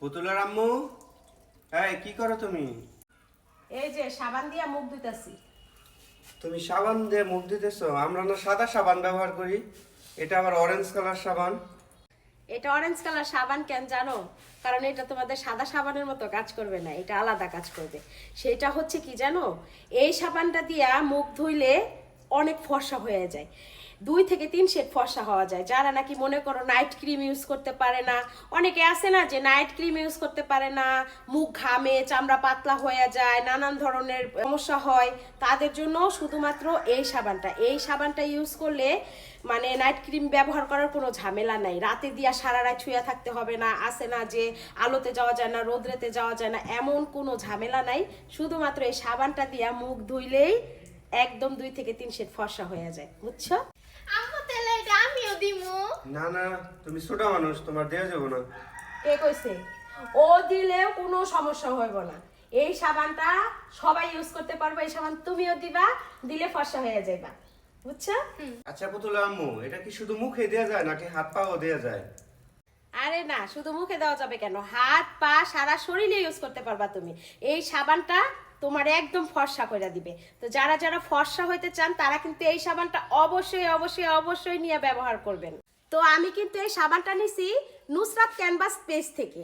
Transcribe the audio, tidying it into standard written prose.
পুতুলার আম্মু, হ্যাঁ কি করো তুমি? এই যে সাবান দিয়া মুখ ধুইতাছি। তুমি সাবান দিয়ে মুখ দিতেছো? আমরা না সাদা সাবান ব্যবহার করি, এটা আবার অরেঞ্জ কালার সাবান। এটা অরেঞ্জ কালার সাবান কেন জানো? কারণ এটা তোমাদের সাদা সাবানের মতো কাজ করবে না, এটা আলাদা কাজ করবে। সেটা হচ্ছে কি জানো, এই সাবানটা দিয়া মুখ ধুইলে অনেক ফর্সা হয়ে যায়। 2 থেকে 3 শেড ফর্সা হওয়া যায়। যারা নাকি মনে করো নাইট ক্রিম ইউজ করতে পারে না, অনেকে আছে না যে নাইট ক্রিম ইউজ করতে পারে না, মুখ ঘামে, চামড়া পাতলা হয়ে যায়, নানান ধরনের সমস্যা হয়, তাদের জন্য শুধুমাত্র এই সাবানটা ইউজ করলে মানে নাইট ক্রিম ব্যবহার করার কোনো ঝামেলা নাই। রাতে দিয়া সারা রাত ছুঁয়া থাকতে হবে না, আসে না যে আলোতে যাওয়া যায় না, রোদ্রেতে যাওয়া যায় না, এমন কোনো ঝামেলা নাই। শুধুমাত্র এই সাবানটা দিয়া মুখ ধুইলেই একদম 2 থেকে 3 শেড ফর্সা হয়ে যায়, বুঝছো? আম্মু তাহলে এটা আমিও দিমু। না না, তুমি ছোট মানুষ, তোমার দেওয়া যাবো না। কে কইছে? ও দিলেও কোনো সমস্যা হইব না। এই সাবানটা সবাই ইউজ করতে পারবে, এই সাবান তুমিও দিবা, দিলে ফর্সা হয়ে যাইবা, বুঝছো? আচ্ছা পুতুলা আম্মু, এটা কি শুধু মুখে দেওয়া যায় নাকি হাত পাও দেওয়া যায়? আরে না, শুধু মুখে দেওয়া যাবে কেন, হাত পা সারা শরীরে ইউজ করতে পারবা তুমি। এই সাবানটা তোমার একদম ফর্সা করে দিবে। তো যারা যারা ফর্সা হইতে চান তারা কিন্তু এই সাবানটা অবশ্যই অবশ্যই অবশ্যই নিয়ে ব্যবহার করবেন। তো আমি কিন্তু এই সাবানটা নিছি নুসরাত ক্যানভাস পেজ থেকে।